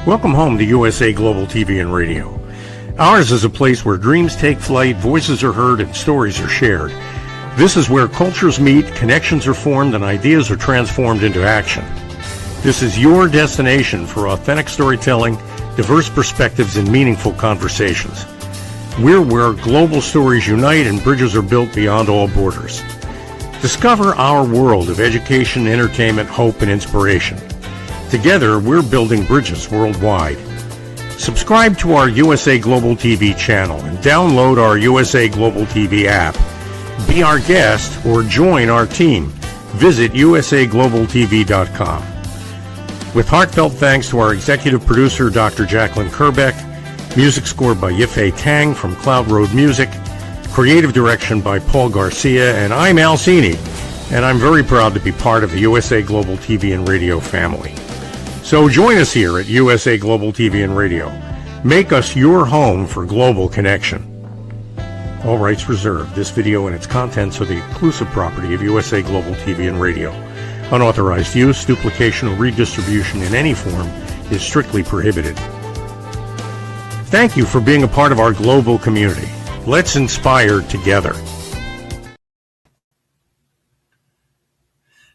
Welcome home to USA Global TV and Radio. Ours is a place where dreams take flight, voices are heard, and stories are shared. This is where cultures meet, connections are formed, and ideas are transformed into action. This is your destination for authentic storytelling, diverse perspectives, and meaningful conversations. We're where global stories unite and bridges are built beyond all borders. Discover our world of education, entertainment, hope, and inspiration. Together, we're building bridges worldwide. Subscribe to our USA Global TV channel and download our USA Global TV app. Be our guest or join our team. Visit usaglobaltv.com. With heartfelt thanks to our executive producer, Dr. Jacalyn Kerbeck, music scored by Yifei Tang from Cloud Road Music, creative direction by Paul Garcia, and I'm Al Cini, and I'm very proud to be part of the USA Global TV and Radio family. So join us here at USA Global TV and Radio. Make us your home for global connection. All rights reserved. This video and its contents are the exclusive property of USA Global TV and Radio. Unauthorized use, duplication, or redistribution in any form is strictly prohibited. Thank you for being a part of our global community. Let's inspire together.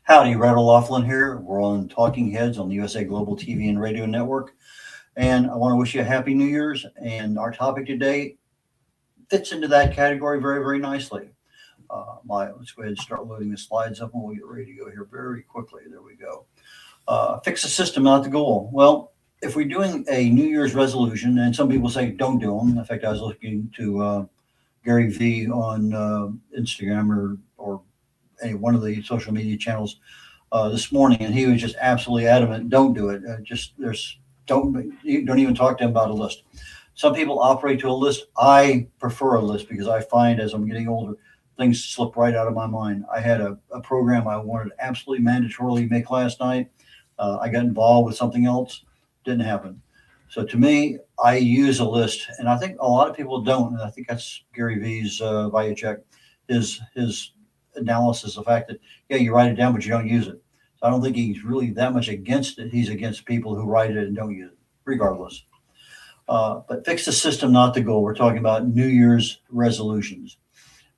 Howdy, Red O'Loughlin here. We're on Talking Heads on the USA Global TV and Radio Network. And I want to wish you a happy New Year's. And our topic today fits into that category very, very nicely. Let's go ahead and start loading the slides up and we'll get ready to go here very quickly. There we go. Fix the system, not the goal. Well, if we're doing a New Year's resolution, and some people say don't do them. In fact, I was looking to Gary V on Instagram or one of the social media channels this morning, and he was just absolutely adamant, don't do it. Don't even talk to him about a list. Some people operate to a list. I prefer a list because I find as I'm getting older, things slip right out of my mind. I had a program I wanted to absolutely mandatorily make last night. I got involved with something else. Didn't happen. So to me, I use a list, and I think a lot of people don't. And I think that's Gary V's via check, his analysis of the fact that, yeah, you write it down, but you don't use it. So I don't think he's really that much against it. He's against people who write it and don't use it, regardless. But fix the system, not the goal. We're talking about New Year's resolutions.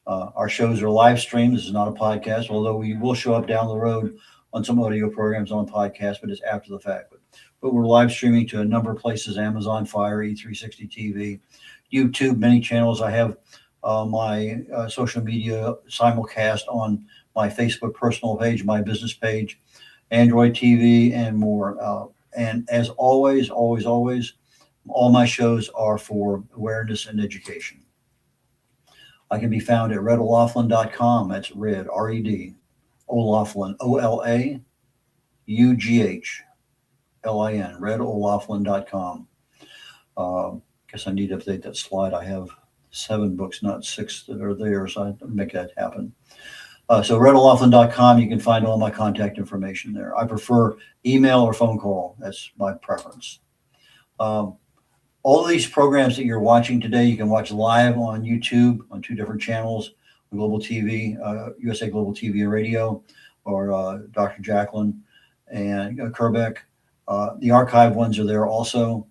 Our shows are live streamed. This is not a podcast, although we will show up down the road on some audio programs on podcast, but it's after the fact. But we're live streaming to a number of places: Amazon Fire, E360 TV, YouTube, many channels. I have my social media simulcast on my Facebook personal page, my business page, Android TV, and more. And as always, all my shows are for awareness and education. I can be found at redolaughlin.com. That's Red, R-E-D, O'Loughlin, O-L-A-U-G-H-L-I-N, redolaughlin.com. Guess I need to update that slide. I have 7 books, not 6 that are there, so I have to make that happen. So redolaughlin.com, you can find all my contact information there. I prefer email or phone call. That's my preference. All of these programs that you're watching today, you can watch live on YouTube on 2 different channels, Global TV, USA Global TV and Radio, or Dr. Jacalyn and Kerbeck. The archive ones are there also.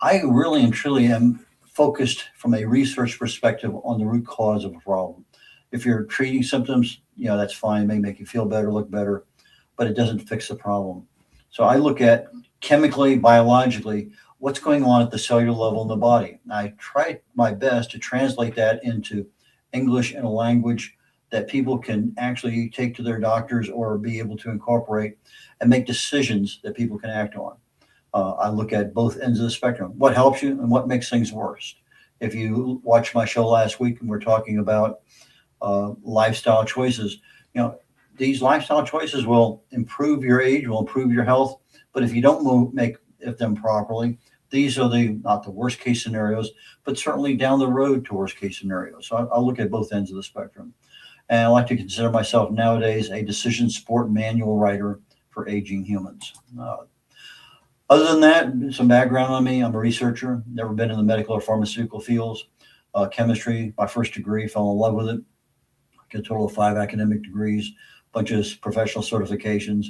I really and truly am focused from a research perspective on the root cause of a problem. If you're treating symptoms, that's fine. It may make you feel better, look better, but it doesn't fix the problem. So I look at chemically, biologically, what's going on at the cellular level in the body. And I try my best to translate that into English and a language that people can actually take to their doctors or be able to incorporate and make decisions that people can act on. I look at both ends of the spectrum, what helps you and what makes things worse. If you watched my show last week and we're talking about lifestyle choices, these lifestyle choices will improve your age, will improve your health. But if you don't make them properly, these are not the worst case scenarios, but certainly down the road to worst case scenarios. So I'll look at both ends of the spectrum. And I like to consider myself nowadays a decision support manual writer for aging humans. Other than that, some background on me. I'm a researcher, never been in the medical or pharmaceutical fields. Chemistry, my first degree, fell in love with it. Got a total of 5 academic degrees, a bunch of professional certifications.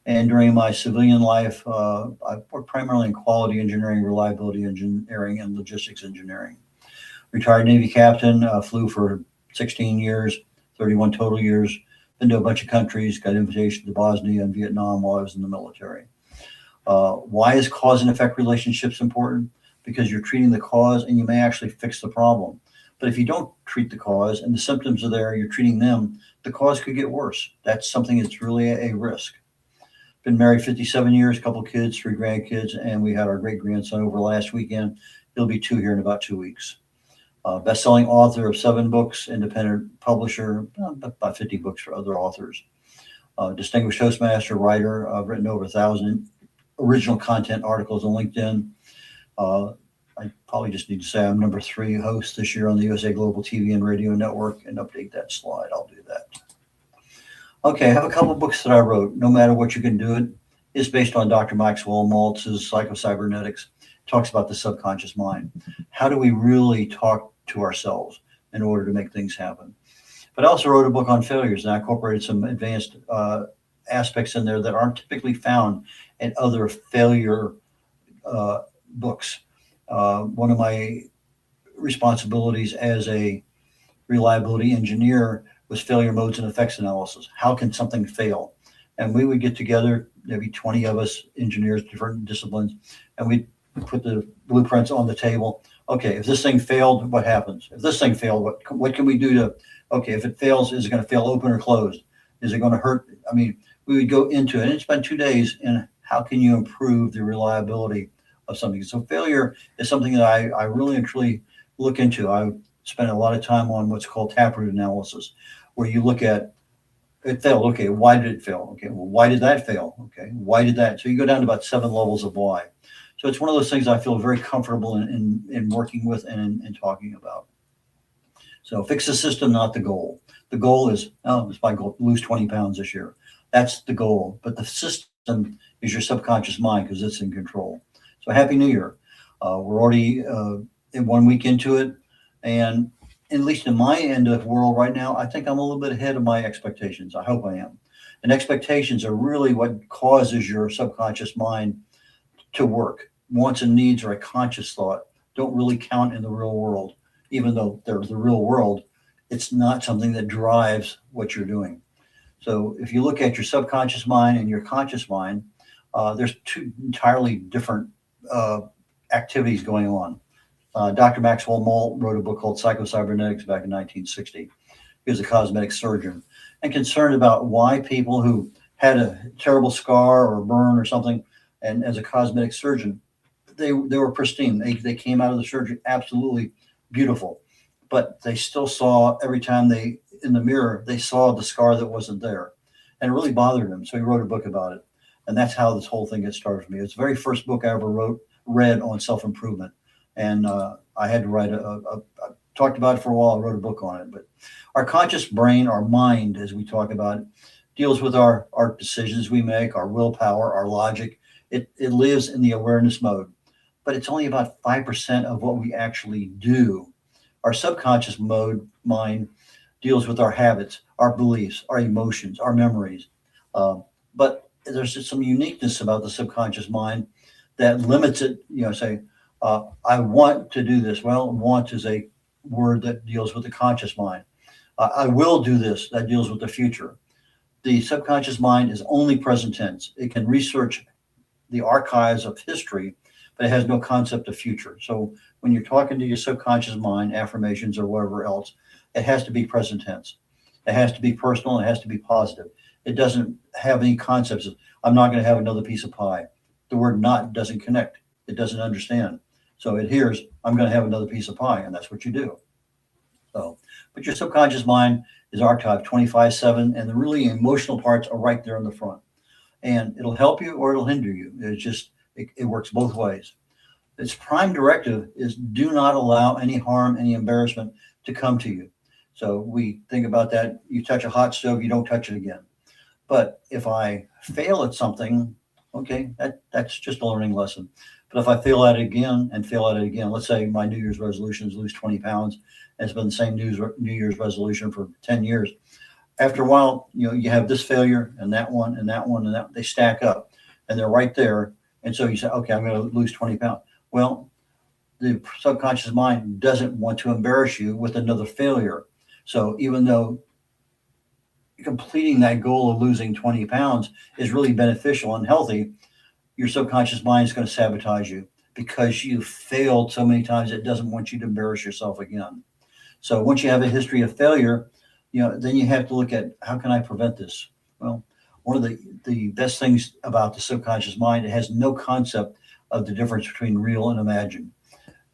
And during my civilian life, I worked primarily in quality engineering, reliability engineering, and logistics engineering. Retired Navy captain, flew for 16 years, 31 total years, been to a bunch of countries, got invitation to Bosnia and Vietnam while I was in the military. Why is cause and effect relationships important? Because you're treating the cause and you may actually fix the problem. But if you don't treat the cause and the symptoms are there, you're treating them, the cause could get worse. That's something that's really a risk. Been married 57 years, couple kids, 3 grandkids, and we had our great grandson over last weekend. He'll be 2 here in about 2 weeks. Best-selling author of 7 books, independent publisher, about 50 books for other authors. Distinguished Toastmaster, writer. I've written over 1,000 original content articles on LinkedIn. I probably just need to say I'm number 3 host this year on the USA Global TV and Radio Network, and update that slide. I'll do that. Okay, I have a couple of books that I wrote. No Matter What You Can Do It is based on Dr. Maxwell Maltz's Psychocybernetics. Talks about the subconscious mind. How do we really talk to ourselves in order to make things happen? But I also wrote a book on failures, and I incorporated some advanced aspects in there that aren't typically found in other failure books. One of my responsibilities as a reliability engineer was failure modes and effects analysis. How can something fail? And we would get together, maybe 20 of us engineers, different disciplines, and we'd put the blueprints on the table. Okay, if this thing failed, what happens? If this thing failed, what can we do to, okay, if it fails, is it going to fail open or closed? Is it going to hurt? I mean, we would go into it and spend 2 days in how can you improve the reliability of something. So failure is something that I really and truly look into. I spent a lot of time on what's called taproot analysis, where you look at it failed. Okay, why did it fail? Okay, well, why did that fail? Okay, why did that? So you go down to about 7 levels of why. So it's one of those things I feel very comfortable in working with and in talking about. So fix the system, not the goal. The goal is, oh, it's my goal, lose 20 pounds this year. That's the goal. But the system is your subconscious mind because it's in control. So Happy New Year. We're already in 1 week into it. And at least in my end of the world right now, I think I'm a little bit ahead of my expectations. I hope I am. And expectations are really what causes your subconscious mind to work. Wants and needs are a conscious thought, don't really count in the real world. Even though they're the real world, it's not something that drives what you're doing. So if you look at your subconscious mind and your conscious mind, there's 2 entirely different activities going on. Dr. Maxwell Malt wrote a book called Psychocybernetics back in 1960. He was a cosmetic surgeon and concerned about why people who had a terrible scar or a burn or something, and as a cosmetic surgeon, they were pristine. They came out of the surgery absolutely beautiful, but they still saw every time they in the mirror, they saw the scar that wasn't there, and it really bothered him. So he wrote a book about it, and that's how this whole thing got started for me. It's the very first book I ever read on self-improvement, and I had to write I talked about it for a while. I wrote a book on it. But our conscious brain, our mind, as we talk about it, deals with our decisions we make, our willpower, our logic. It lives in the awareness mode, but it's only about 5% of what we actually do. Our subconscious mind deals with our habits, our beliefs, our emotions, our memories. But there's just some uniqueness about the subconscious mind that limits it. Say, I want to do this. Well, want is a word that deals with the conscious mind. I will do this. That deals with the future. The subconscious mind is only present tense. It can research the archives of history, but it has no concept of future. So when you're talking to your subconscious mind, affirmations or whatever else, it has to be present tense. It has to be personal. It has to be positive. It doesn't have any concepts of, I'm not going to have another piece of pie. The word not doesn't connect. It doesn't understand. So it hears, I'm going to have another piece of pie, and that's what you do. So, but your subconscious mind is archived 24/7, and the really emotional parts are right there in the front. And it'll help you or it'll hinder you. It's just, it works both ways. Its prime directive is do not allow any harm, any embarrassment to come to you. So we think about that. You touch a hot stove, you don't touch it again. But if I fail at something, okay, that's just a learning lesson. But if I fail at it again and fail at it again, let's say my New Year's resolution is lose 20 pounds, and it's been the same New Year's resolution for 10 years. after a while, you have this failure and that one and that one and that, they stack up and they're right there. And so you say, okay, I'm going to lose 20 pounds. Well, the subconscious mind doesn't want to embarrass you with another failure. So even though completing that goal of losing 20 pounds is really beneficial and healthy, your subconscious mind is going to sabotage you because you failed so many times it doesn't want you to embarrass yourself again. So once you have a history of failure, then you have to look at, how can I prevent this? Well, one of the best things about the subconscious mind, it has no concept of the difference between real and imagined.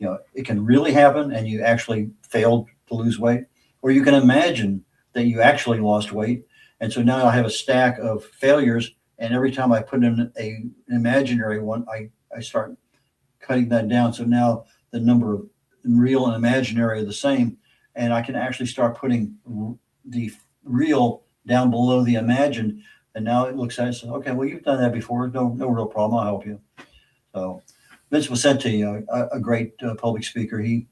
It can really happen and you actually failed to lose weight, or you can imagine that you actually lost weight. And so now I have a stack of failures, and every time I put in an imaginary one, I start cutting that down. So now the number of real and imaginary are the same, and I can actually start putting the real down below the imagined. And now it looks at it and says, okay, well, you've done that before. No real problem. I'll help you. So Vince Vicente, a great public speaker, he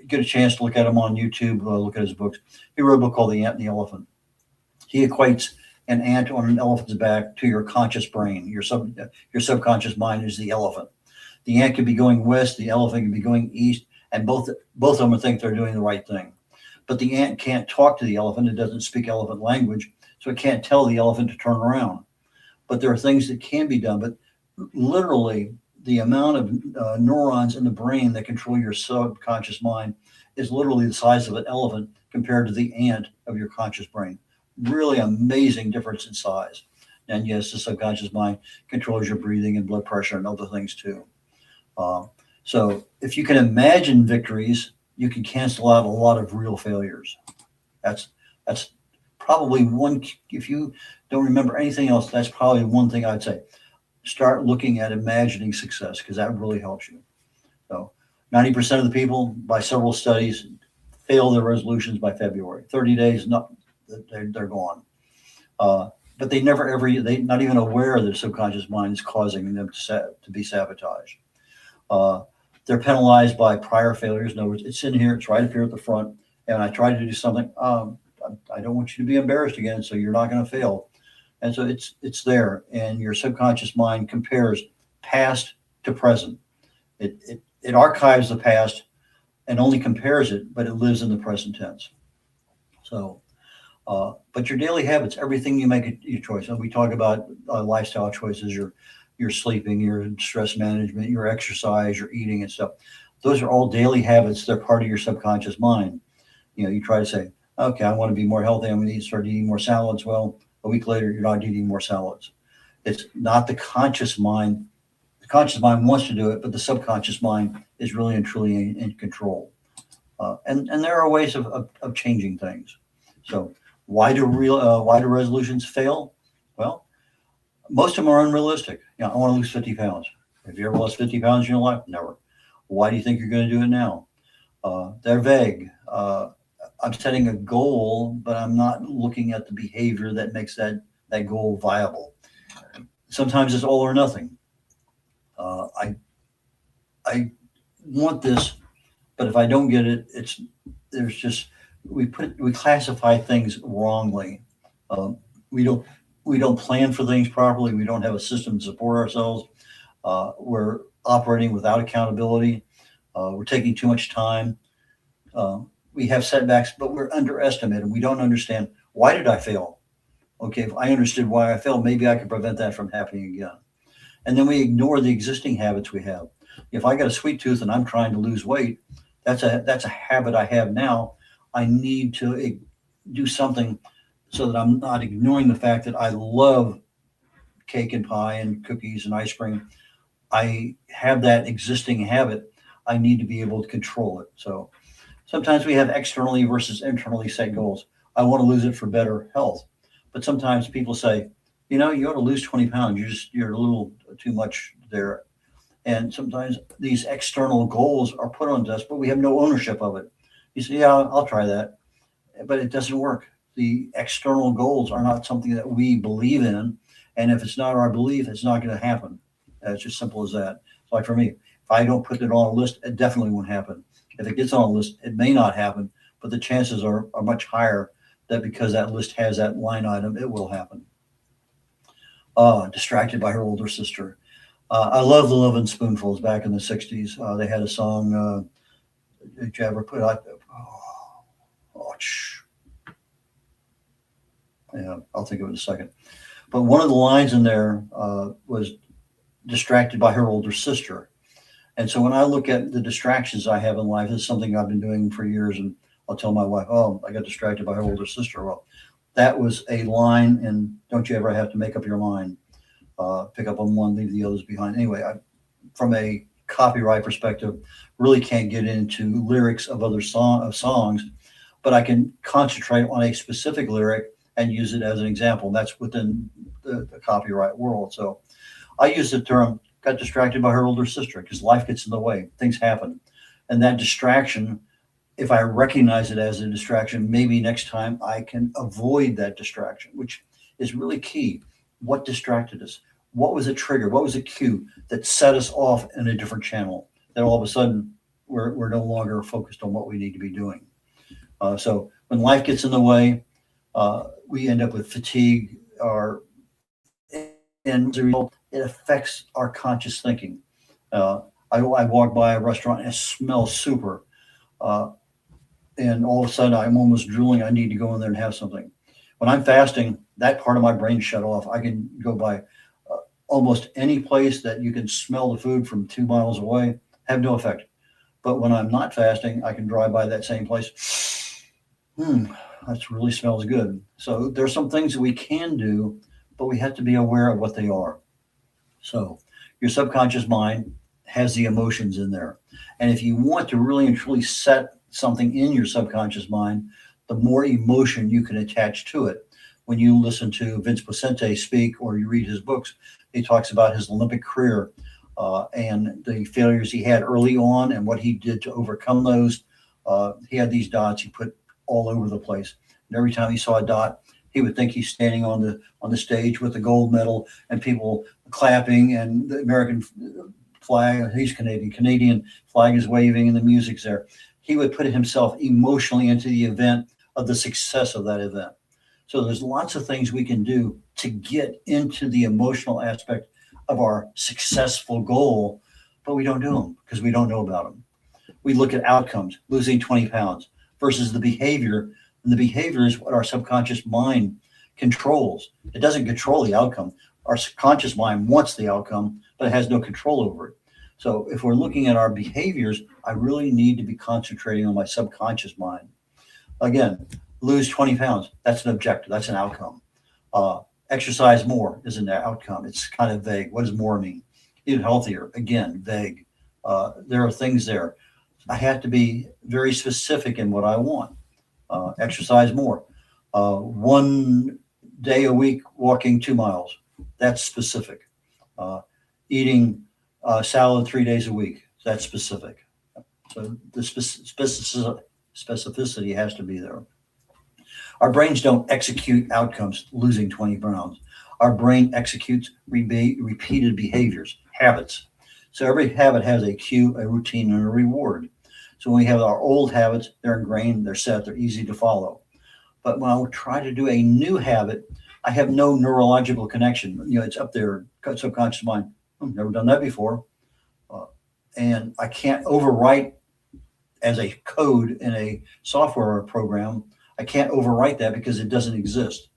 get a chance to look at him on YouTube, look at his books. He wrote a book called The Ant and the Elephant. He equates an ant on an elephant's back to your conscious brain. Your subconscious mind is the elephant. The ant could be going west, the elephant could be going east, and both of them think they're doing the right thing. But the ant can't talk to the elephant. It doesn't speak elephant language, so it can't tell the elephant to turn around. But there are things that can be done. But literally, the amount of neurons in the brain that control your subconscious mind is literally the size of an elephant compared to the ant of your conscious brain. Really amazing difference in size. And yes, the subconscious mind controls your breathing and blood pressure and other things too. So if you can imagine victories, you can cancel out a lot of real failures. That's probably one. If you don't remember anything else, that's probably one thing I'd say. Start looking at imagining success, because that really helps you. So 90% of the people, by several studies, fail their resolutions by February. 30 days, they're gone. But they never they're not even aware that the subconscious mind is causing them to be sabotaged. They're penalized by prior failures. In other words, it's in here, it's right up here at the front, and I try to do something. I don't want you to be embarrassed again, so you're not going to fail. And so it's there, and your subconscious mind compares past to present. It archives the past and only compares it, but it lives in the present tense. So, but your daily habits, everything you make your choice. And we talk about lifestyle choices, your sleeping, your stress management, your exercise, your eating and stuff. Those are all daily habits. They're part of your subconscious mind. You try to say, okay, I want to be more healthy. I'm going to start eating more salads. Well, a week later, you're not eating more salads. It's not the conscious mind. The conscious mind wants to do it, but the subconscious mind is really and truly in control. And there are ways of changing things. So why do resolutions fail? Well, most of them are unrealistic. I want to lose 50 pounds. Have you ever lost 50 pounds in your life? Never. Why do you think you're going to do it now? They're vague. I'm setting a goal, but I'm not looking at the behavior that makes that goal viable. Sometimes it's all or nothing. I want this, but if I don't get it, we classify things wrongly. We don't plan for things properly. We don't have a system to support ourselves. We're operating without accountability. We're taking too much time. We have setbacks, but we're underestimated. We don't understand, why did I fail? Okay, if I understood why I failed, maybe I could prevent that from happening again. And then we ignore the existing habits we have. If I got a sweet tooth and I'm trying to lose weight, that's a habit I have now. I need to do something so that I'm not ignoring the fact that I love cake and pie and cookies and ice cream. I have that existing habit. I need to be able to control it. So sometimes we have externally versus internally set goals. I want to lose it for better health. But sometimes people say, you ought to lose 20 pounds. You're a little too much there. And sometimes these external goals are put on us, but we have no ownership of it. You say, yeah, I'll try that. But it doesn't work. The external goals are not something that we believe in. And if it's not our belief, it's not going to happen. It's just simple as that. It's like for me, if I don't put it on a list, it definitely won't happen. If it gets on a list, it may not happen, but the chances are much higher that because that list has that line item, it will happen. Distracted by her older sister. I love the Lovin' Spoonfuls back in the 60s. They had a song, did you ever put out? Yeah, I'll think of it in a second. But one of the lines in there was distracted by her older sister. And so when I look at the distractions I have in life, it's something I've been doing for years. And I'll tell my wife, oh, I got distracted by her older sister. Well, that was a line in Don't You Ever Have to Make Up Your Mind. Pick up on one, leave the others behind. Anyway, from a copyright perspective, really can't get into lyrics of other songs, but I can concentrate on a specific lyric and use it as an example. And that's within the copyright world. So I use the term got distracted by her older sister because life gets in the way, things happen. And that distraction, if I recognize it as a distraction, maybe next time I can avoid that distraction, which is really key. What distracted us? What was a trigger? What was a cue that set us off in a different channel? That all of a sudden we're no longer focused on what we need to be doing. So when life gets in the way, we end up with fatigue, and as a result, it affects our conscious thinking. I walk by a restaurant and it smells super, and all of a sudden I'm almost drooling. I need to go in there and have something. When I'm fasting, that part of my brain shut off. I can go by almost any place that you can smell the food from 2 miles away, have no effect. But when I'm not fasting, I can drive by that same place. That really smells good. So there's some things that we can do, but we have to be aware of what they are. So your subconscious mind has the emotions in there. And if you want to really and truly set something in your subconscious mind, the more emotion you can attach to it. When you listen to Vince Placente speak or you read his books, he talks about his Olympic career and the failures he had early on and what he did to overcome those. He had these dots he put all over the place. And every time he saw a dot, he would think he's standing on the stage with the gold medal and people clapping and the American flag. He's Canadian flag is waving and the music's there. He would put himself emotionally into the event of the success of that event. So there's lots of things we can do to get into the emotional aspect of our successful goal, but we don't do them because we don't know about them. We look at outcomes, losing 20 pounds versus the behavior. And the behavior is what our subconscious mind controls. It doesn't control the outcome. Our conscious mind wants the outcome, but it has no control over it. So if we're looking at our behaviors, I really need to be concentrating on my subconscious mind. Again, lose 20 pounds. That's an objective. That's an outcome. Exercise more is an outcome. It's kind of vague. What does more mean? Eat healthier. Again, vague. There are things there. I have to be very specific in what I want. Exercise more. 1 day a week walking 2 miles. That's specific. Eating salad 3 days a week. That's specific. So the specificity has to be there. Our brains don't execute outcomes, losing 20 pounds. Our brain executes repeated behaviors, habits. So every habit has a cue, a routine, and a reward. So when we have our old habits, they're ingrained, they're set, they're easy to follow. But when I try to do a new habit, I have no neurological connection. It's up there, subconscious mind. I've never done that before. And I can't overwrite as a code in a software program. I can't overwrite that because it doesn't exist.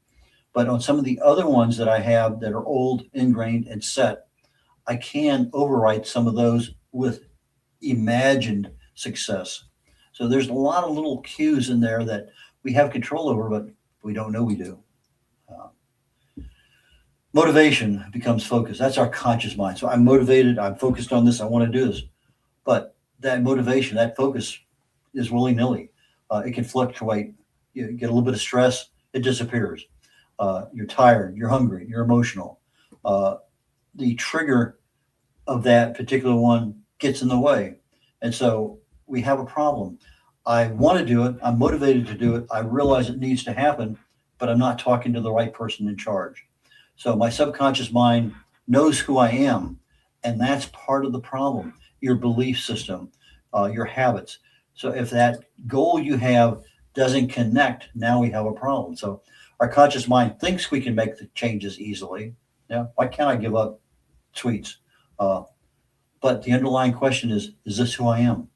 But on some of the other ones that I have that are old, ingrained, and set, I can overwrite some of those with imagined success. So there's a lot of little cues in there that we have control over, but we don't know we do. Motivation becomes focus. That's our conscious mind. So I'm motivated. I'm focused on this. I want to do this. But that motivation, that focus is willy-nilly. It can fluctuate. You get a little bit of stress, it disappears. You're tired, you're hungry, you're emotional. The trigger of that particular one gets in the way. And so we have a problem. I want to do it. I'm motivated to do it. I realize it needs to happen, but I'm not talking to the right person in charge. So my subconscious mind knows who I am. And that's part of the problem. Your belief system, your habits. So if that goal you have doesn't connect, now we have a problem. So our conscious mind thinks we can make the changes easily. Yeah, why can't I give up sweets? But the underlying question is this who I am?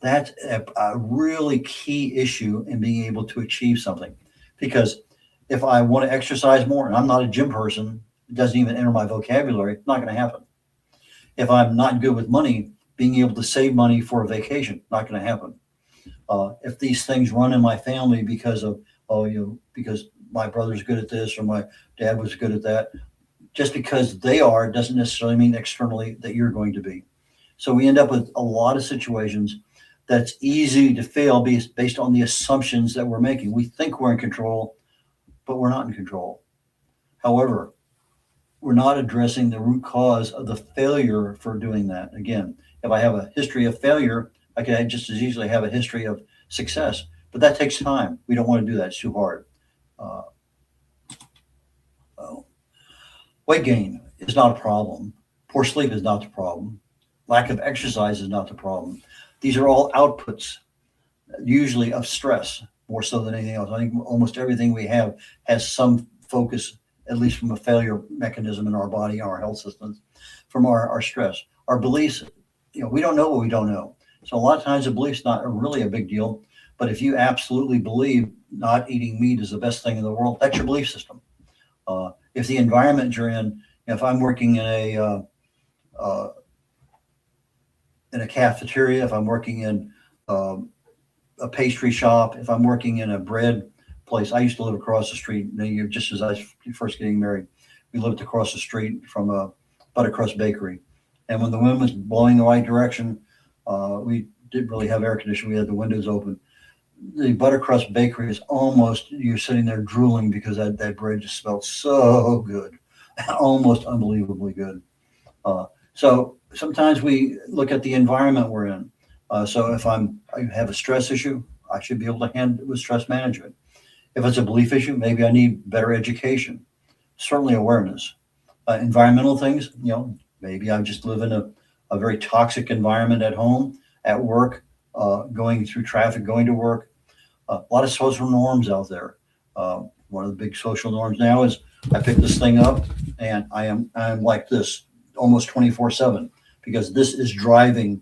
That's a really key issue in being able to achieve something. Because if I want to exercise more, and I'm not a gym person, it doesn't even enter my vocabulary, it's not going to happen. If I'm not good with money, being able to save money for a vacation, not going to happen. If these things run in my family because because my brother's good at this or my dad was good at that, just because they are doesn't necessarily mean externally that you're going to be. So we end up with a lot of situations that's easy to fail based on the assumptions that we're making. We think we're in control, but we're not in control. However, we're not addressing the root cause of the failure for doing that. Again, if I have a history of failure, I could just as easily have a history of success, but that takes time. We don't want to do that. It's too hard. Weight gain is not a problem. Poor sleep is not the problem. Lack of exercise is not the problem. These are all outputs, usually of stress, more so than anything else. I think almost everything we have has some focus, at least from a failure mechanism in our body, our health systems, from our stress. Our beliefs, we don't know what we don't know. So a lot of times a belief's not really a big deal. But if you absolutely believe not eating meat is the best thing in the world, that's your belief system. If the environment you're in, if I'm working in a cafeteria, if I'm working in a pastry shop, if I'm working in a bread place, I used to live across the street. Just as I was first getting married, we lived across the street from a buttercrust bakery. And when the wind was blowing the right direction, we didn't really have air conditioning. We had the windows open. The buttercrust bakery is almost, you're sitting there drooling because that bread just smelled so good, almost unbelievably good. So sometimes we look at the environment we're in. So if I have a stress issue, I should be able to handle it with stress management. If it's a belief issue, maybe I need better education, certainly awareness. Environmental things, maybe I just live in a very toxic environment at home, at work, going through traffic, going to work. A lot of social norms out there. One of the big social norms now is I pick this thing up and I'm like this almost 24/7 because this is driving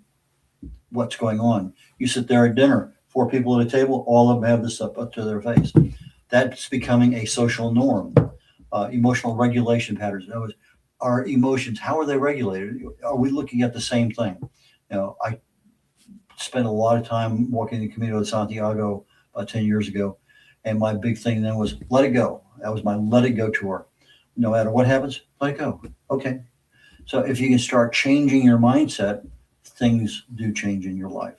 what's going on. You sit there at dinner, 4 people at a table, all of them have this up to their face. That's becoming a social norm. Emotional regulation patterns. In other words, our emotions, how are they regulated? Are we looking at the same thing? I spent a lot of time walking the Camino de Santiago about 10 years ago. And my big thing then was let it go. That was my let it go tour. No matter what happens, let it go. Okay. So if you can start changing your mindset, things do change in your life.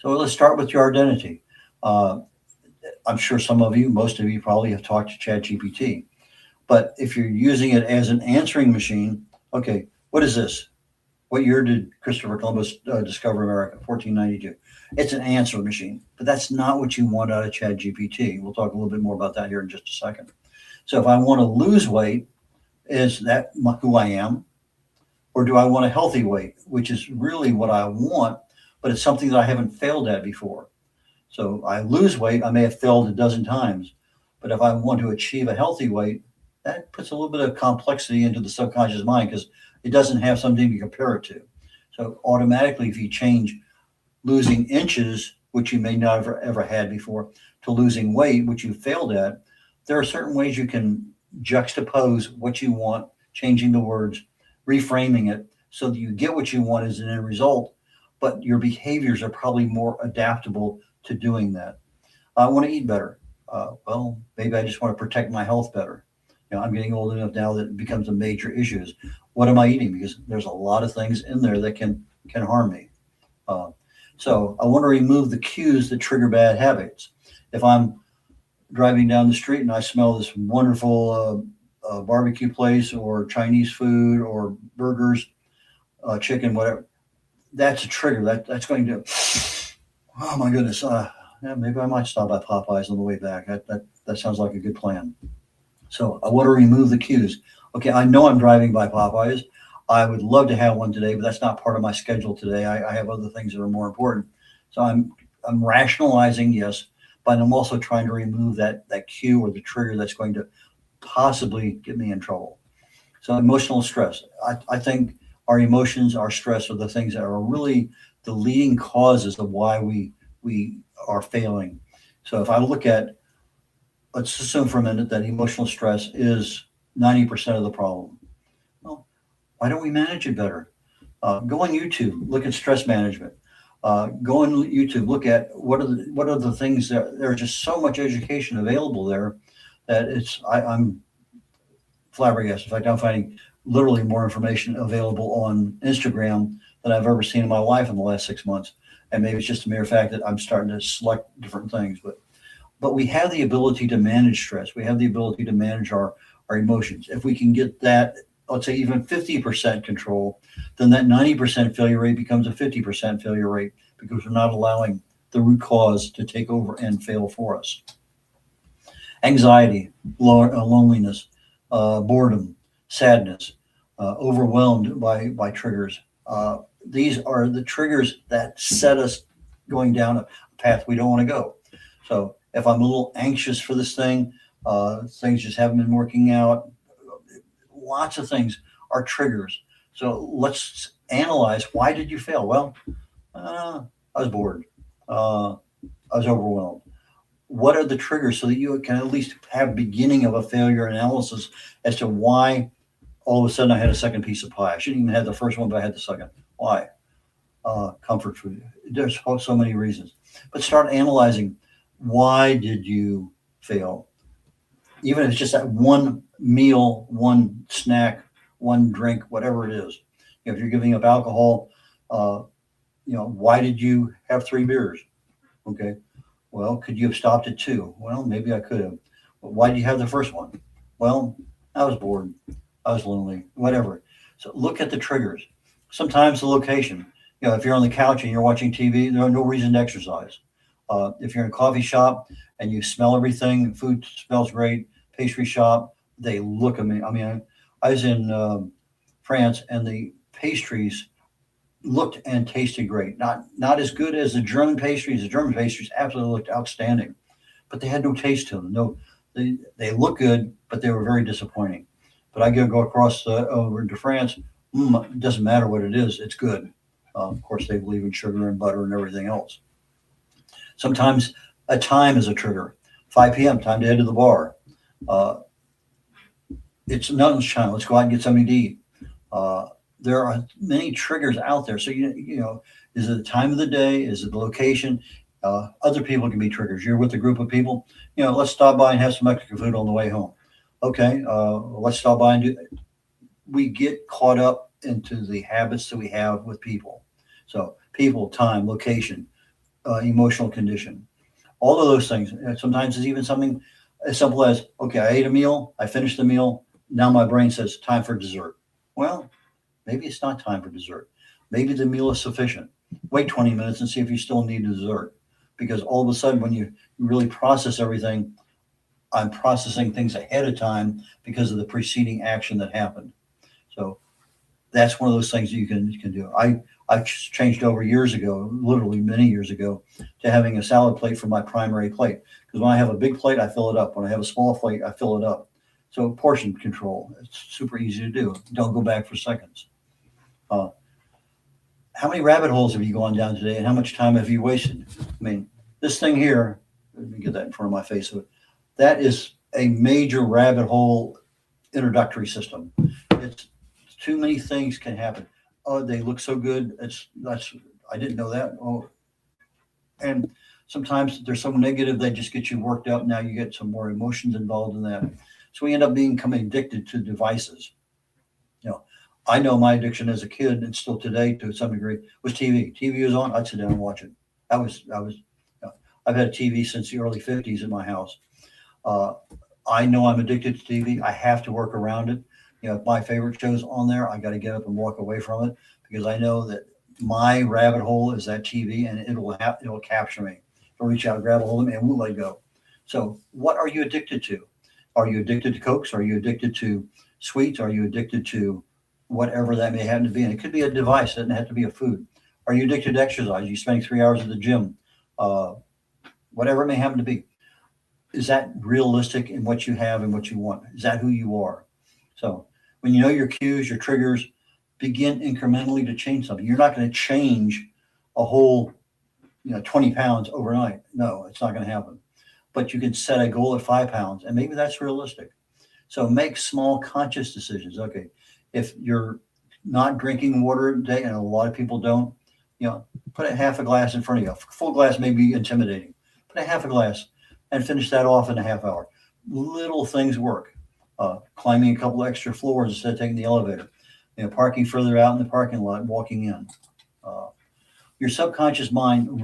So let's start with your identity. I'm sure most of you probably have talked to ChatGPT. But if you're using it as an answering machine, okay, what is this? What year did Christopher Columbus discover America? 1492. It's an answer machine, but that's not what you want out of ChatGPT. We'll talk a little bit more about that here in just a second. So if I want to lose weight, is that who I am? Or do I want a healthy weight, which is really what I want, but it's something that I haven't failed at before. So I lose weight, I may have failed a dozen times, but if I want to achieve a healthy weight, that puts a little bit of complexity into the subconscious mind because it doesn't have something to compare it to. So automatically, if you change losing inches, which you may not have ever had before, to losing weight, which you failed at, there are certain ways you can juxtapose what you want, changing the words, reframing it so that you get what you want as an end result, but your behaviors are probably more adaptable to doing that. I want to eat better. Well, maybe I just want to protect my health better. I'm getting old enough now that it becomes a major issue. What am I eating? Because there's a lot of things in there that can harm me. So I want to remove the cues that trigger bad habits. If I'm driving down the street and I smell this wonderful barbecue place or Chinese food or burgers, chicken, whatever, that's a trigger. That's going to, oh my goodness, maybe I might stop at Popeyes on the way back. That sounds like a good plan. So I want to remove the cues. Okay, I know I'm driving by Popeyes. I would love to have one today, but that's not part of my schedule today. I have other things that are more important. So I'm I'm rationalizing, yes, but I'm also trying to remove that cue or the trigger that's going to possibly get me in trouble. So emotional stress. I think our emotions, our stress are the things that are really the leading causes of why we are failing. So if I look at, let's assume for a minute that emotional stress is 90% of the problem. Well, why don't we manage it better? Go on YouTube, look at stress management. Go on YouTube, look at what are the things that there's just so much education available there that I'm flabbergasted. In fact, I'm finding literally more information available on Instagram than I've ever seen in my life in the last 6 months. And maybe it's just a mere fact that I'm starting to select different things, but we have the ability to manage stress. We have the ability to manage our emotions. If we can get that, let's say even 50% control, then that 90% failure rate becomes a 50% failure rate because we're not allowing the root cause to take over and fail for us. Anxiety, loneliness, boredom, sadness, overwhelmed by triggers. These are the triggers that set us going down a path we don't want to go. So if I'm a little anxious for this thing, things just haven't been working out, lots of things are triggers. So let's analyze, why did you fail? Well, I was bored. I was overwhelmed. What are the triggers so that you can at least have beginning of a failure analysis as to why all of a sudden I had a second piece of pie. I shouldn't even have the first one, but I had the second. Why? Comfort food. There's so many reasons. But start analyzing, why did you fail? Even if it's just that one meal, one snack, one drink, whatever it is. If you're giving up alcohol, why did you have 3 beers? Okay. Well, could you have stopped at 2? Well, maybe I could have. But why did you have the first one? Well, I was bored. I was lonely, whatever. So look at the triggers. Sometimes the location. If you're on the couch and you're watching TV, there's no reason to exercise. If you're in a coffee shop and you smell everything, food smells great, pastry shop, they look amazing. I mean, I was in France and the pastries looked and tasted great. Not as good as the German pastries. The German pastries absolutely looked outstanding, but they had no taste to them. No, they look good, but they were very disappointing. But I go across over to France. It doesn't matter what it is; it's good. Of course, they believe in sugar and butter and everything else. Sometimes a time is a trigger. 5 p.m. time to head to the bar. It's lunchtime. Let's go out and get something to eat. There are many triggers out there. So, is it the time of the day? Is it the location? Other people can be triggers. You're with a group of people, let's stop by and have some Mexican food on the way home. Okay, let's stop by and do that. We get caught up into the habits that we have with people. So people, time, location, emotional condition, all of those things. And sometimes it's even something as simple as, okay, I ate a meal, I finished the meal. Now my brain says time for dessert. Well, maybe it's not time for dessert. Maybe the meal is sufficient. Wait 20 minutes and see if you still need dessert. Because all of a sudden, when you really process everything, I'm processing things ahead of time because of the preceding action that happened. So that's one of those things that you can do. I've changed over years ago, literally many years ago, to having a salad plate for my primary plate. Because when I have a big plate, I fill it up. When I have a small plate, I fill it up. So portion control, it's super easy to do. Don't go back for seconds. How many rabbit holes have you gone down today, and how much time have you wasted? I mean, this thing here, let me get that in front of my face. That is a major rabbit hole introductory system. It's too many things can happen. Oh, they look so good. I didn't know that. Oh, and sometimes they're so negative they just get you worked up. Now you get some more emotions involved in that. So we end up becoming addicted to devices. I know my addiction as a kid and still today to some degree was TV. TV was on, I'd sit down and watch it. I've had a TV since the early 50s in my house. I know I'm addicted to TV. I have to work around it. If my favorite show's on there, I got to get up and walk away from it because I know that my rabbit hole is that TV and it'll capture me. It'll reach out, grab a hold of me, and won't let go. So what are you addicted to? Are you addicted to Cokes? Are you addicted to sweets? Are you addicted to whatever that may happen to be? And it could be a device. It doesn't have to be a food. Are you addicted to exercise? Are you spending 3 hours at the gym? uh, whatever it may happen to be. Is that realistic in what you have and what you want? Is that who you are? So when you know your cues, your triggers, begin incrementally to change something. You're not going to change a whole 20 pounds overnight. No, it's not going to happen. But you can set a goal at 5 pounds, and maybe that's realistic. So make small conscious decisions. Okay, if you're not drinking water a day, and a lot of people don't, put a half a glass in front of you. A full glass may be intimidating. Put a half a glass and finish that off in a half hour. Little things work. Climbing a couple extra floors instead of taking the elevator. Parking further out in the parking lot, walking in. Your subconscious mind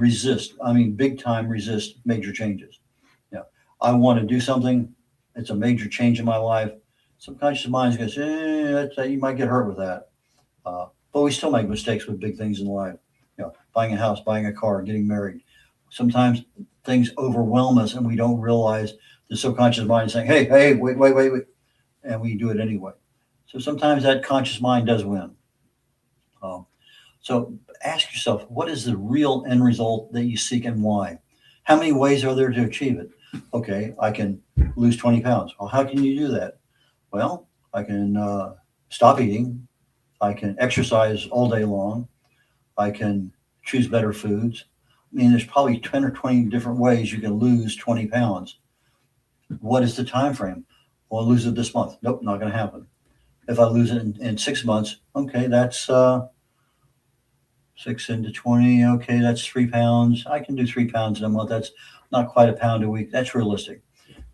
big time resist major changes. I want to do something. It's a major change in my life. Subconscious mind goes, you might get hurt with that. But we still make mistakes with big things in life. Buying a house, buying a car, getting married. Sometimes things overwhelm us and we don't realize the subconscious mind is saying, hey, wait. And we do it anyway. So sometimes that conscious mind does win. So ask yourself, what is the real end result that you seek and why? How many ways are there to achieve it? Okay, I can lose 20 pounds. Well, how can you do that? Well, I can stop eating. I can exercise all day long. I can choose better foods. There's probably 10 or 20 different ways you can lose 20 pounds. What is the time frame? Well, I'll lose it this month. Nope, not going to happen. If I lose it in 6 months, okay, that's 6 into 20. Okay, that's 3 pounds. I can do 3 pounds in a month. That's not quite a pound a week. That's realistic.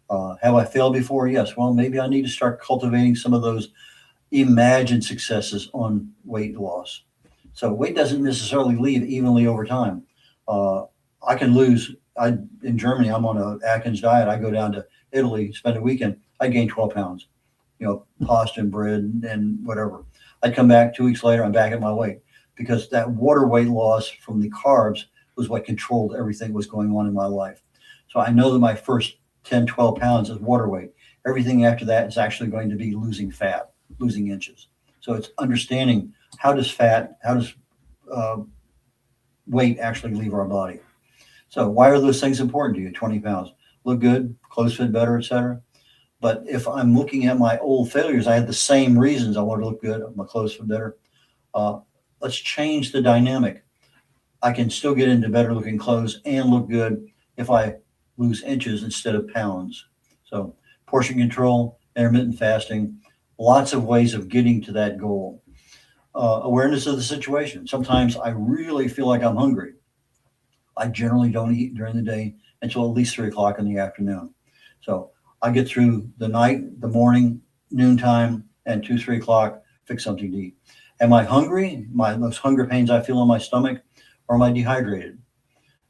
Have I failed before? Yes. Well, maybe I need to start cultivating some of those imagined successes on weight loss. So weight doesn't necessarily leave evenly over time. I can lose. In Germany, I'm on a Atkins diet. I go down to Italy, spend a weekend. I gain 12 pounds. Pasta and bread and whatever. I'd come back 2 weeks later. I'm back at my weight because that water weight loss from the carbs was what controlled everything that was going on in my life. So I know that my first 10, 12 pounds is water weight. Everything after that is actually going to be losing fat, losing inches. So it's understanding how does weight actually leave our body. So why are those things important to you? 20 pounds, look good, clothes fit better, etc. But if I'm looking at my old failures, I had the same reasons. I want to look good, my clothes fit better. Let's change the dynamic. I can still get into better looking clothes and look good if I lose inches instead of pounds. So portion control, intermittent fasting, lots of ways of getting to that goal. Awareness of the situation. Sometimes I really feel like I'm hungry. I generally don't eat during the day until at least 3 o'clock in the afternoon. So I get through the night, the morning, noontime, and 2, 3 o'clock, fix something to eat. Am I hungry? Those hunger pains I feel in my stomach, or am I dehydrated?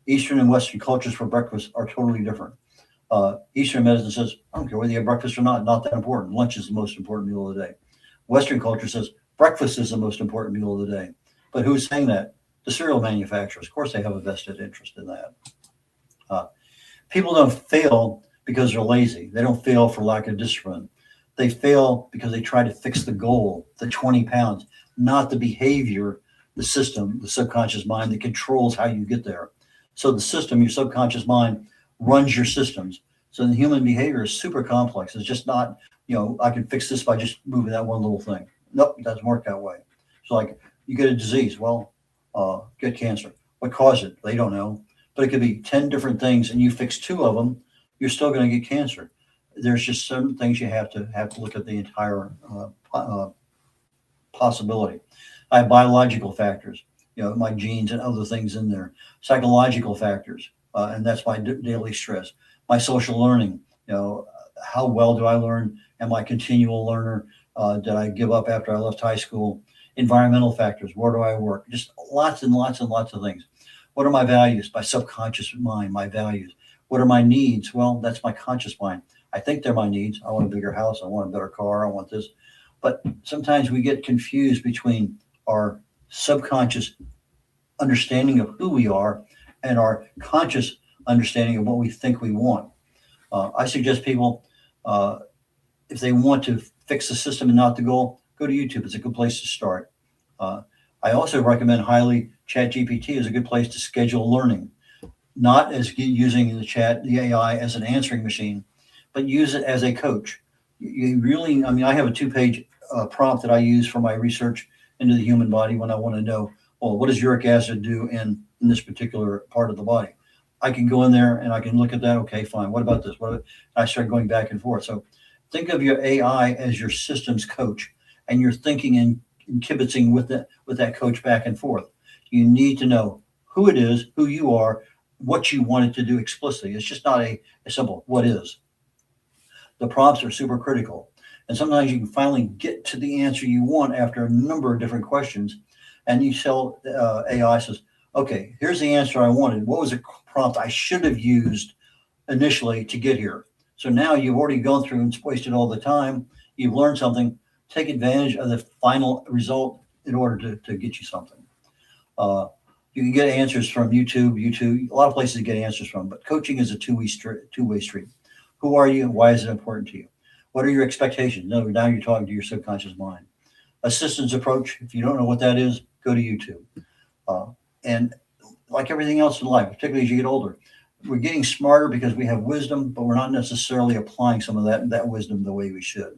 Eastern and Western cultures for breakfast are totally different. Eastern medicine says, I don't care whether you have breakfast or not that important. Lunch is the most important meal of the day. Western culture says breakfast is the most important meal of the day. But who's saying that? The cereal manufacturers. Of course, they have a vested interest in that. People don't fail because they're lazy. They don't fail for lack of discipline. They fail because they try to fix the goal, the 20 pounds, not the behavior, the system, the subconscious mind that controls how you get there. So the system, your subconscious mind, runs your systems. So the human behavior is super complex. It's just not, I can fix this by just moving that one little thing. Nope, it doesn't work that way. So like you get a disease, well, get cancer. What caused it? They don't know. But it could be 10 different things and you fix 2 of them, you're still going to get cancer. There's just certain things you have to look at the entire possibility. I have biological factors, my genes and other things in there. Psychological factors, and that's my daily stress. My social learning, how well do I learn? Am I a continual learner? Did I give up after I left high school? Environmental factors, where do I work? Just lots and lots and lots of things. What are my values? My subconscious mind, my values. What are my needs? Well, that's my conscious mind. I think they're my needs. I want a bigger house. I want a better car. I want this. But sometimes we get confused between our subconscious understanding of who we are and our conscious understanding of what we think we want. I suggest people, if they want to fix the system and not the goal, go to YouTube. It's a good place to start. I also recommend highly ChatGPT is a good place to schedule learning. not as using the AI as an answering machine, but use it as a coach. You really, I mean, I have a 2-page prompt that I use for my research into the human body when I want to know, well, what does uric acid do in this particular part of the body? I can go in there and I can look at that. Okay, fine. What about this? I start going back and forth. So think of your AI as your systems coach, and you're thinking and kibitzing with that coach back and forth. You need to know who it is, who you are, what you want it to do explicitly. It's just not a simple what is. The prompts are super critical. And sometimes you can finally get to the answer you want after a number of different questions. And you tell AI says, okay, here's the answer I wanted. What was the prompt I should have used initially to get here? So now you've already gone through and wasted all the time. You've learned something. Take advantage of the final result in order to get you something. You can get answers from YouTube, a lot of places to get answers from, but coaching is a two-way street. Who are you and why is it important to you? What are your expectations? No, now you're talking to your subconscious mind. Assistance approach, if you don't know what that is, go to YouTube. And like everything else in life, particularly as you get older, we're getting smarter because we have wisdom, but we're not necessarily applying some of that wisdom the way we should.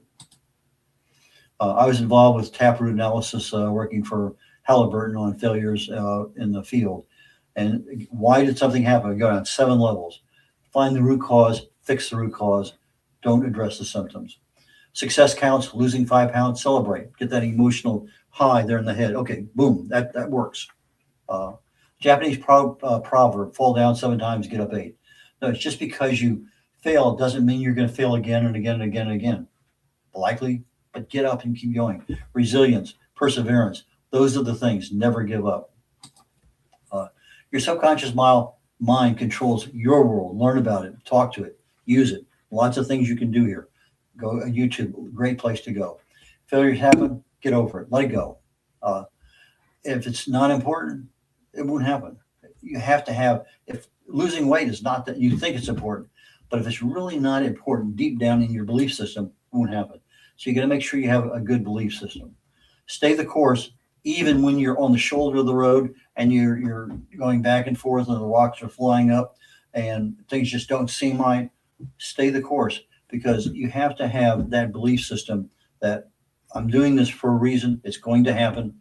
I was involved with taproot analysis, working for Halliburton on failures in the field. And why did something happen? I got on 7 levels. Find the root cause, fix the root cause, don't address the symptoms. Success counts, losing 5 pounds, celebrate. Get that emotional high there in the head. Okay, boom, that works. Japanese proverb, fall down 7 times, get up 8. No, it's just because you fail doesn't mean you're going to fail again and again and again and again. Likely, but get up and keep going. Resilience, perseverance, those are the things. Never give up. Your subconscious mind controls your world. Learn about it, talk to it, use it. Lots of things you can do here. Go YouTube, great place to go. Failures happen, get over it, let it go. If it's not important, it won't happen. You have to have, if losing weight is not that you think it's important, but if it's really not important deep down in your belief system, it won't happen. So you got to make sure you have a good belief system. Stay the course, even when you're on the shoulder of the road and you're going back and forth and the rocks are flying up and things just don't seem right. Stay the course, because you have to have that belief system that I'm doing this for a reason. It's going to happen.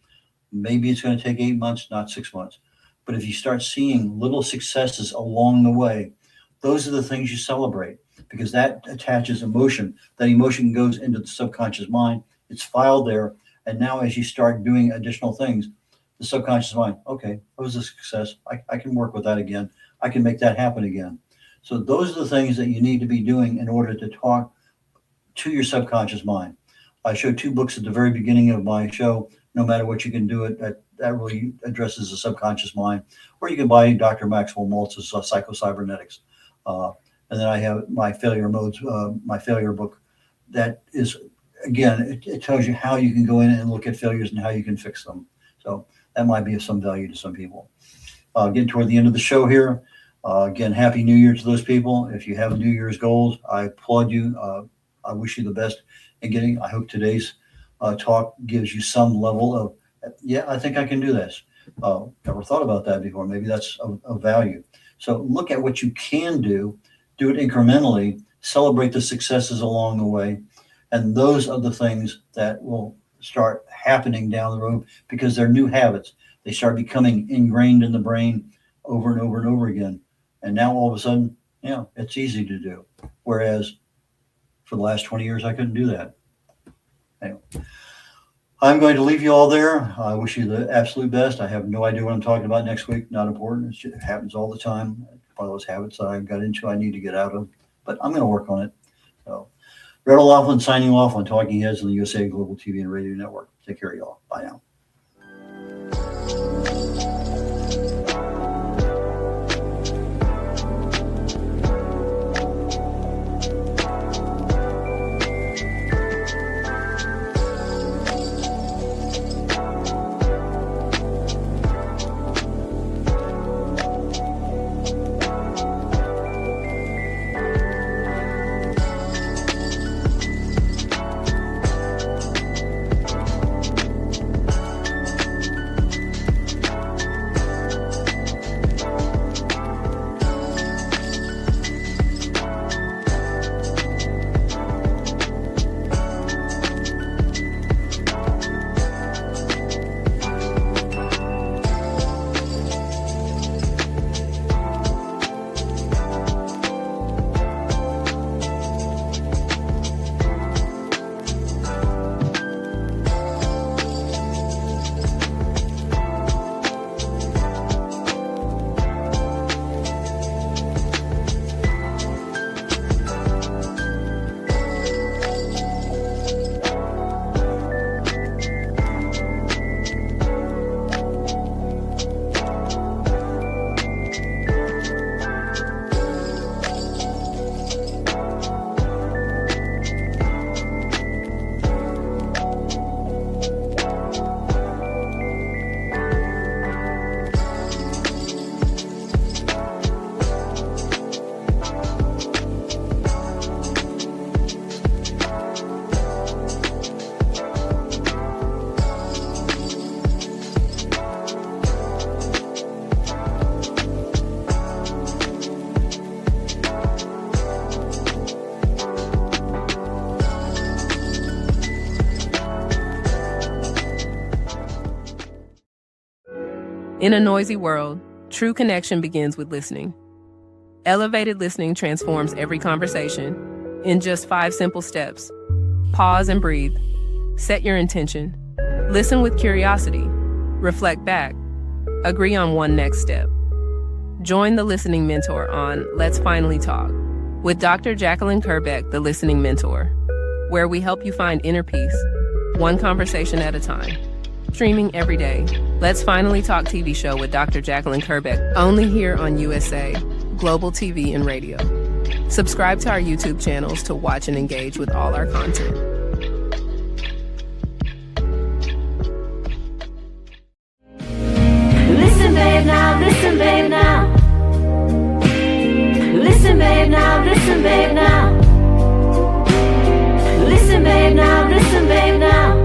Maybe it's going to take 8 months, not 6 months. But if you start seeing little successes along the way, those are the things you celebrate, because that attaches emotion. That emotion goes into the subconscious mind. It's filed there. And now as you start doing additional things, the subconscious mind, okay, that was a success. I can work with that again. I can make that happen again. So those are the things that you need to be doing in order to talk to your subconscious mind. I showed 2 books at the very beginning of my show. No matter what, you can do it. That really addresses the subconscious mind. Or you can buy Dr. Maxwell Maltz's Psycho-Cybernetics. And then I have my failure modes, my failure book. That is, again, it tells you how you can go in and look at failures and how you can fix them. So that might be of some value to some people. Getting toward the end of the show here. Again, Happy New Year to those people. If you have New Year's goals, I applaud you. I wish you the best in getting. I hope today's talk gives you some level of, yeah, I think I can do this. Never thought about that before. Maybe that's of value. So look at what you can do it incrementally, celebrate the successes along the way. And those are the things that will start happening down the road, because they're new habits. They start becoming ingrained in the brain over and over and over again. And now all of a sudden, it's easy to do. Whereas for the last 20 years, I couldn't do that. Anyway, I'm going to leave you all there. I wish you the absolute best. I have no idea what I'm talking about next week. Not important. It happens all the time. One of those habits that I got into, I need to get out of. But I'm going to work on it. So, Red O'Laughlin signing off on Talking Heads on the USA Global TV and Radio Network. Take care, y'all. Bye now. In a noisy world, true connection begins with listening. Elevated listening transforms every conversation in just 5 simple steps. Pause and breathe. Set your intention. Listen with curiosity. Reflect back. Agree on one next step. Join the Listening Mentor on Let's Finally Talk with Dr. Jacalyn Kerbeck, the Listening Mentor, where we help you find inner peace, one conversation at a time. Streaming every day. Let's Finally Talk TV show with Dr. Jacalyn Kerbeck, only here on USA, Global TV and Radio. Subscribe to our YouTube channels to watch and engage with all our content. Listen, babe, now, listen, babe, now. Listen, babe, now, listen, babe, now. Listen, babe, now, listen, babe, now.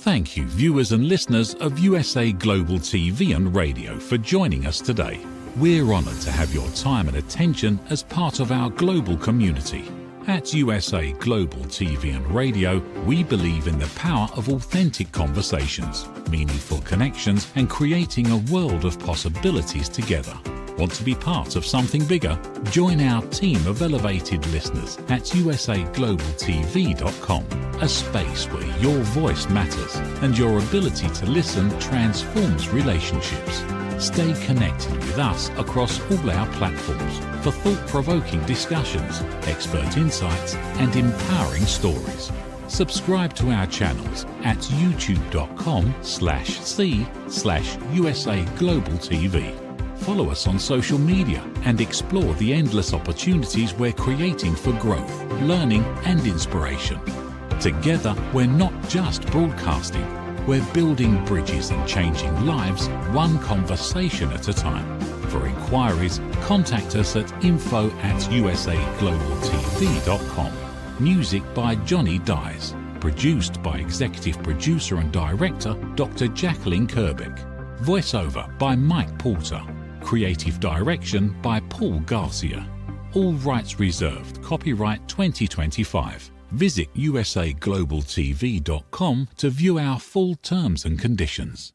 Thank you, viewers and listeners of USA Global TV and Radio, for joining us today. We're honoured to have your time and attention as part of our global community. At USA Global TV and Radio, we believe in the power of authentic conversations, meaningful connections, and creating a world of possibilities together. Want to be part of something bigger? Join our team of elevated listeners at usaglobaltv.com, a space where your voice matters and your ability to listen transforms relationships. Stay connected with us across all our platforms for thought-provoking discussions, expert insights, and empowering stories. Subscribe to our channels at youtube.com/c/USA-Global-TV. Follow us on social media and explore the endless opportunities we're creating for growth, learning, and inspiration. Together, we're not just broadcasting, we're building bridges and changing lives one conversation at a time. For inquiries, contact us at info@usaglobaltv.com. Music by Johnny Dyes. Produced by Executive Producer and Director Dr. Jacalyn Kerbeck. Voiceover by Mike Porter. Creative Direction by Paul Garcia. All rights reserved. Copyright 2025. Visit usaglobaltv.com to view our full terms and conditions.